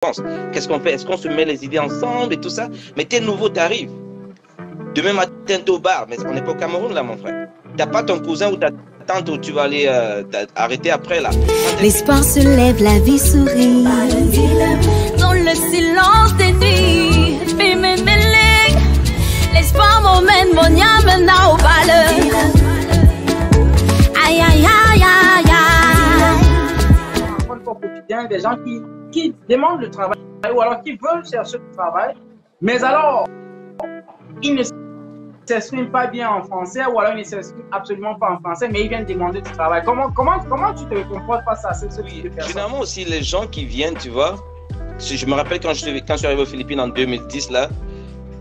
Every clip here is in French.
penses? Qu'est-ce qu'on fait? Est-ce qu'on se met les idées ensemble et tout ça? Mais t'es nouveau, t'arrives. Demain matin, t'es au bar, mais on n'est pas au Cameroun là, mon frère. T'as pas ton cousin ou ta tante où tu vas aller arrêter après là. L'espoir se lève, la vie sourit. Dans le silence des nuits, l'espoir m'emmène, mon âme n'a au bal. Aïe, aïe, aïe, aïe, aïe. Au quotidien, des gens qui demandent le travail ou alors qui veulent chercher le travail, mais alors, ils ne s'expriment pas bien en français ou alors ils ne s'expriment absolument pas en français, mais ils viennent demander du travail. Comment tu te comportes face à ce type de personnes? Généralement aussi, les gens qui viennent, tu vois, je me rappelle quand je suis arrivé aux Philippines en 2010, là,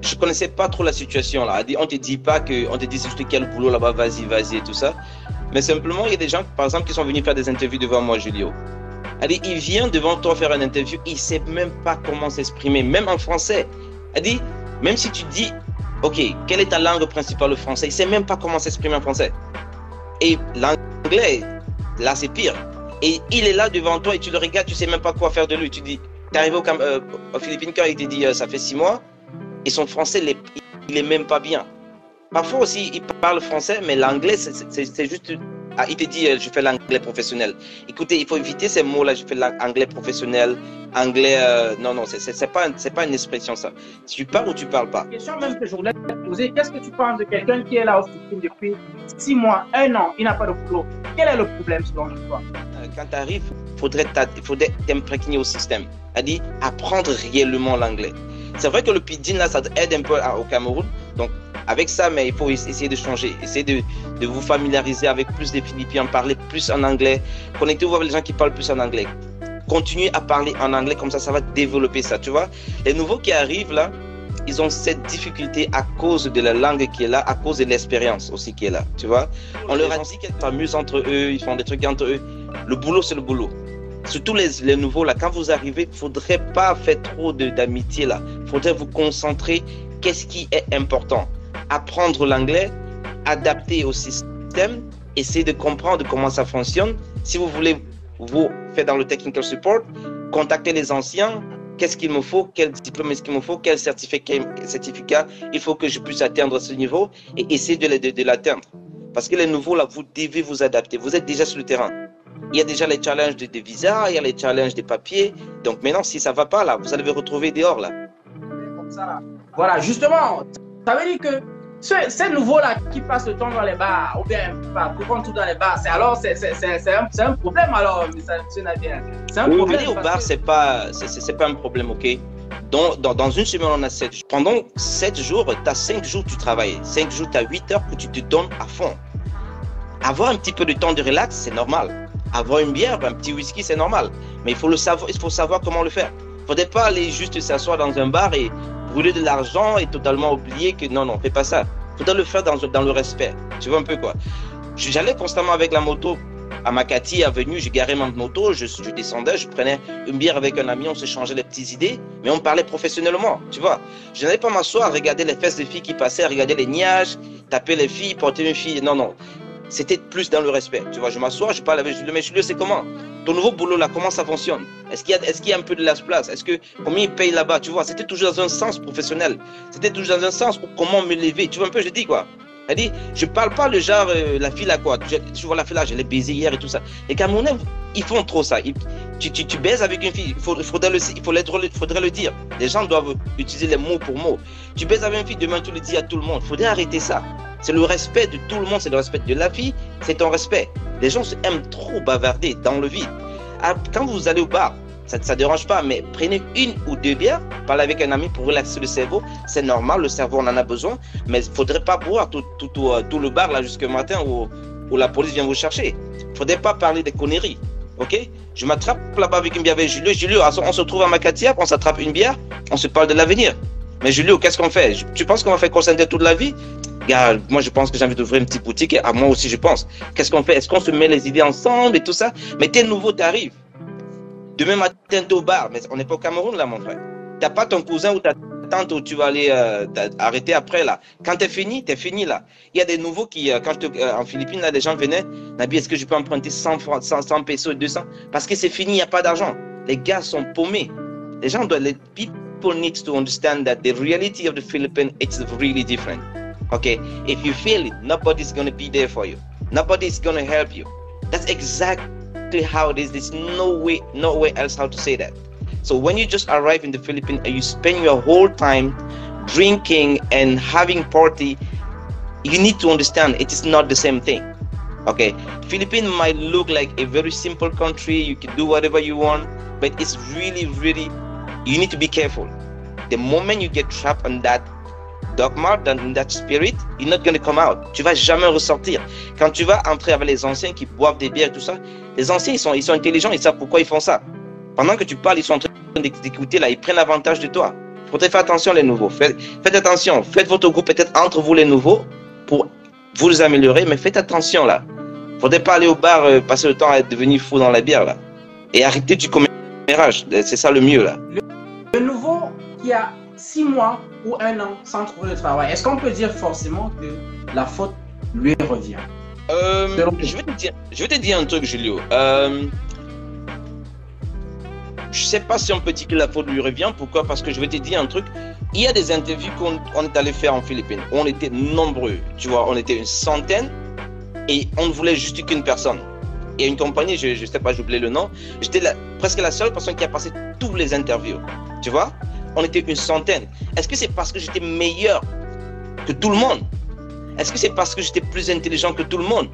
je ne connaissais pas trop la situation là. On ne te dit pas on te dit juste quel boulot là-bas, vas-y et tout ça. Mais simplement, il y a des gens, par exemple, qui sont venus faire des interviews devant moi, Julio. Il vient devant toi faire une interview, il ne sait même pas comment s'exprimer, même en français. Même si tu dis, ok, quelle est ta langue principale, le français, il ne sait même pas comment s'exprimer en français. Et l'anglais, là, c'est pire. Et il est là devant toi et tu le regardes, tu ne sais même pas quoi faire de lui. Tu dis, tu es arrivé aux Philippines quand il te dit, ça fait 6 mois, et son français, il n'est même pas bien. Parfois aussi, il parle français, mais l'anglais, c'est juste... il te dit, je fais l'anglais professionnel. Écoutez, il faut éviter ces mots-là, je fais l'anglais professionnel, anglais... non, c'est pas une expression, ça. Tu parles ou tu parles pas. La question même que je voulais te poser, qu'est-ce que tu penses de quelqu'un qui est là au Philippines depuis 6 mois, 1 an, il n'a pas de boulot? Quel est le problème selon toi? Quand tu arrives, il faudrait t'imprégner au système. Apprendre réellement l'anglais. C'est vrai que le pidgin, là, ça aide un peu au Cameroun. Donc, avec ça, mais il faut essayer de changer. Essayer de vous familiariser avec plus des Philippins, parler plus en anglais. Connectez-vous avec les gens qui parlent plus en anglais. Continuez à parler en anglais, comme ça va développer ça, tu vois. Les nouveaux qui arrivent, là, ils ont cette difficulté à cause de la langue qui est là, à cause de l'expérience aussi qui est là, tu vois. On leur a dit qu'ils s'amusent entre eux, ils font des trucs entre eux. Le boulot, c'est le boulot. Surtout les nouveaux, là, quand vous arrivez, il ne faudrait pas faire trop d'amitié, là. Il faudrait vous concentrer. Qu'est-ce qui est important? Apprendre l'anglais, adapter au système, essayer de comprendre comment ça fonctionne. Si vous voulez vous faire dans le technical support, contactez les anciens. Qu'est-ce qu'il me faut? Quel diplôme est-ce qu'il me faut? Quel certificat il faut que je puisse atteindre ce niveau et essayer de l'atteindre. Parce que les nouveaux, là, vous devez vous adapter. Vous êtes déjà sur le terrain. Il y a déjà les challenges des visas, il y a les challenges des papiers. Donc maintenant, si ça ne va pas, là, vous allez vous retrouver dehors, là. Comme ça, là. Voilà, justement, ça veut dire que ces nouveaux-là qui passent le temps dans les bars, ou bien tout dans les bars, c'est un problème alors, M. Nadia. C'est un problème. Aller au bar, c'est pas un problème, ok? Dans une semaine, on a 7 jours. Pendant 7 jours, tu as 5 jours, tu travailles. 5 jours, tu as 8 heures que tu te donnes à fond. Avoir un petit peu de temps de relax, c'est normal. Avoir une bière, un petit whisky, c'est normal. Mais il faut savoir comment le faire. Il ne faudrait pas aller juste s'asseoir dans un bar et brûler de l'argent et totalement oublier que non, fais pas ça. Il faudrait le faire dans le respect. Tu vois un peu quoi. J'allais constamment avec la moto à Makati Avenue, je garais ma moto, je descendais, je prenais une bière avec un ami, on se changeait les petites idées, mais on parlait professionnellement, tu vois. Je n'allais pas m'asseoir, regarder les fesses des filles qui passaient, regarder les niages, taper les filles, porter une fille. Non. C'était plus dans le respect. Tu vois, je m'assois, je parle avec Julio. Mais Julio, c'est comment? Ton nouveau boulot là, comment ça fonctionne? Est-ce qu'il y a un peu de la place? Combien ils payent là-bas? Tu vois, c'était toujours dans un sens professionnel. C'était toujours dans un sens pour comment me lever. Tu vois un peu, je dis quoi? C'est-à-dire, je parle pas le genre, la fille là quoi. Tu vois la fille là, je l'ai baisée hier et tout ça. Les Camerounais, ils font trop ça. Tu baises avec une fille, il faudrait le dire. Les gens doivent utiliser les mots pour mots. Tu baises avec une fille, demain tu le dis à tout le monde. Il faudrait arrêter ça. C'est le respect de tout le monde, c'est le respect de la fille, c'est ton respect. Les gens aiment trop bavarder dans le vide. Quand vous allez au bar, ça ne dérange pas, mais prenez 1 ou 2 bières, parlez avec un ami pour relaxer le cerveau. C'est normal, le cerveau on en a besoin, mais il ne faudrait pas boire tout le bar là jusqu'au matin où la police vient vous chercher. Il ne faudrait pas parler des conneries. Ok? Je m'attrape là-bas avec une bière avec Julio. Julio, on se retrouve à Makati, on s'attrape une bière, on se parle de l'avenir. Mais Julio, qu'est-ce qu'on fait? Tu penses qu'on va faire concentrer toute la vie? Gars, moi je pense que j'ai envie d'ouvrir une petite boutique, et à moi aussi je pense. Qu'est-ce qu'on fait? Est-ce qu'on se met les idées ensemble et tout ça? Mais t'es nouveau, t'arrives. Demain matin, t'es au bar, mais on n'est pas au Cameroun là, mon frère. T'as pas ton cousin ou ta tante où tu vas aller arrêter après là. Quand t'es fini là. Il y a des nouveaux qui, en Philippines, là, des gens venaient, Nabi, est-ce que je peux emprunter 100 pesos, 200? Parce que c'est fini, il n'y a pas d'argent. Les gars sont paumés. Les people need to understand that the reality of the Philippines is really different. Okay, if you feel it, nobody's gonna be there for you. Nobody's gonna help you. That's exactly how it is. There's no way else how to say that. So when you just arrive in the Philippines and you spend your whole time drinking and having party, you need to understand it is not the same thing. Okay, Philippines might look like a very simple country. You can do whatever you want, but it's really, you need to be careful. The moment you get trapped on that dogma, in that spirit, you're not going to come out. Tu vas jamais ressortir. Quand tu vas entrer avec les anciens qui boivent des bières et tout ça, les anciens, ils sont intelligents, ils savent pourquoi ils font ça. Pendant que tu parles, ils sont en train d'écouter, là, ils prennent avantage de toi. Il faudrait faire attention les nouveaux. Faites attention. Faites votre groupe peut-être entre vous les nouveaux pour vous améliorer, mais faites attention là. Il ne faudrait pas aller au bar, passer le temps à être devenu fou dans la bière là. Et arrêter du commérage. C'est ça le mieux là. Le nouveau qui a 6 mois ou 1 an sans trouver de travail, est-ce qu'on peut dire forcément que la faute lui revient? Je vais te dire un truc, Julio. Je ne sais pas si on peut dire que la faute lui revient. Pourquoi? Parce que je vais te dire un truc. Il y a des interviews qu'on est allé faire en Philippines. On était nombreux. Tu vois, on était une centaine et on ne voulait juste qu'une personne. Et une compagnie, je ne sais pas, j'ai oublié le nom. J'étais presque la seule personne qui a passé toutes les interviews. Tu vois? On était une centaine. Est-ce que c'est parce que j'étais meilleur que tout le monde? Est-ce que c'est parce que j'étais plus intelligent que tout le monde?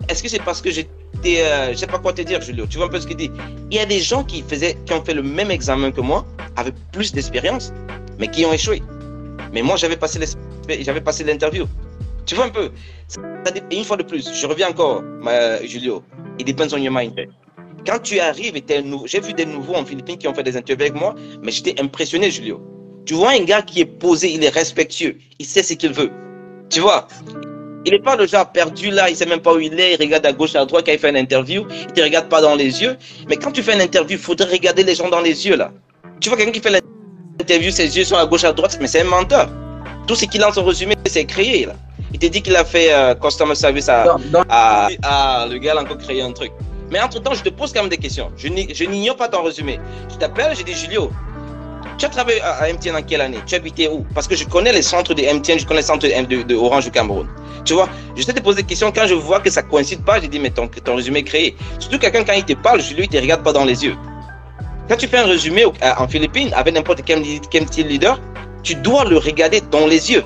Est-ce que c'est parce que j'étais... je ne sais pas quoi te dire, Julio. Tu vois un peu ce qu'il dit. Il y a des gens qui ont fait le même examen que moi, avec plus d'expérience, mais qui ont échoué. Mais moi, j'avais passé l'interview. Tu vois un peu. Une fois de plus, je reviens encore, Julio. It depends on your mindset. Quand tu arrives, j'ai vu des nouveaux en Philippines qui ont fait des interviews avec moi, mais j'étais impressionné, Julio. Tu vois un gars qui est posé, il est respectueux, il sait ce qu'il veut. Tu vois, il n'est pas le genre perdu là, il ne sait même pas où il est, il regarde à gauche, à droite quand il fait une interview, il ne te regarde pas dans les yeux. Mais quand tu fais une interview, il faudrait regarder les gens dans les yeux là. Tu vois quelqu'un qui fait l'interview, ses yeux sont à gauche, à droite, mais c'est un menteur. Tout ce qu'il a en son résumé, c'est créé là. Il te dit qu'il a fait customer service le gars a encore créé un truc. Mais entre-temps, je te pose quand même des questions. Je n'ignore pas ton résumé. Je t'appelle, je dis Julio, tu as travaillé à MTN en quelle année? Tu habitais où? Parce que je connais les centres de MTN, je connais les centres de Orange au Cameroun. Tu vois, je sais te poser des questions. Quand je vois que ça ne coïncide pas, je dis mais ton résumé est créé. Surtout quelqu'un, quand il te parle, Julio, il ne te regarde pas dans les yeux. Quand tu fais un résumé en Philippines avec n'importe quel team leader, tu dois le regarder dans les yeux.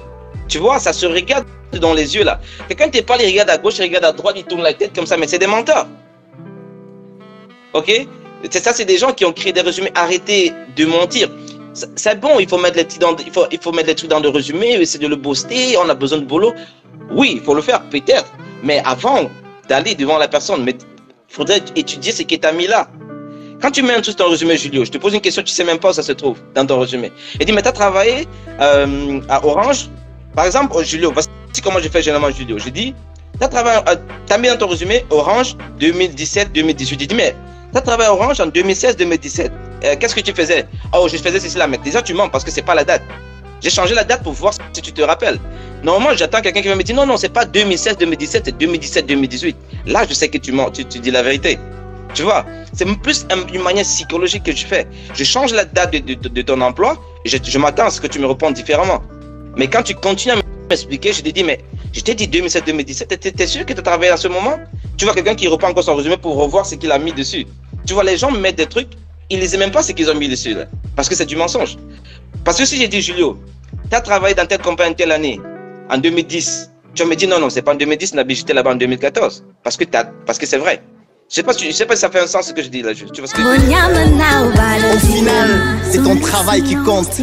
Tu vois, ça se regarde dans les yeux là. Quelqu'un te parle, il regarde à gauche, il regarde à droite, il tourne la tête comme ça, mais c'est des menteurs. Ok? C'est ça, c'est des gens qui ont créé des résumés. Arrêtez de mentir. C'est bon, il faut mettre les trucs dans le résumé, essayer de le booster, on a besoin de boulot. Oui, il faut le faire, peut-être. Mais avant d'aller devant la personne, il faudrait étudier ce que tu as mis là. Quand tu mets un truc dans ton résumé, Julio, je te pose une question, tu ne sais même pas où ça se trouve dans ton résumé. Et dis, mais tu as travaillé à Orange? Par exemple, Julio, voici comment je fais généralement, Julio. Je dis, tu as mis dans ton résumé Orange 2017-2018. Je dis, mais tu as travaillé à Orange en 2016-2017. Qu'est-ce que tu faisais? Oh, je faisais ceci là. Mais déjà, tu mens parce que ce n'est pas la date. J'ai changé la date pour voir si tu te rappelles. Normalement, j'attends quelqu'un qui va me dire, non, ce n'est pas 2016-2017, c'est 2017-2018. Là, je sais que tu mens, tu dis la vérité. Tu vois, c'est plus une manière psychologique que je fais. Je change la date de ton emploi et je m'attends à ce que tu me répondes différemment. Mais quand tu continues à m'expliquer, je te dis, mais je t'ai dit 2017-2017, t'es sûr que tu as travaillé à ce moment? Tu vois quelqu'un qui reprend encore son résumé pour revoir ce qu'il a mis dessus. Tu vois, les gens me mettent des trucs, ils ne savent même pas ce qu'ils ont mis dessus, là, parce que c'est du mensonge. Parce que si j'ai dit, Julio, tu as travaillé dans telle compagnie telle année, en 2010, tu vas me dire, non, c'est pas en 2010, j'étais là-bas en 2014, parce que c'est vrai. Je sais pas si ça fait un sens ce que je dis là. Tu vois ce que je dis? Au final, c'est ton travail qui compte.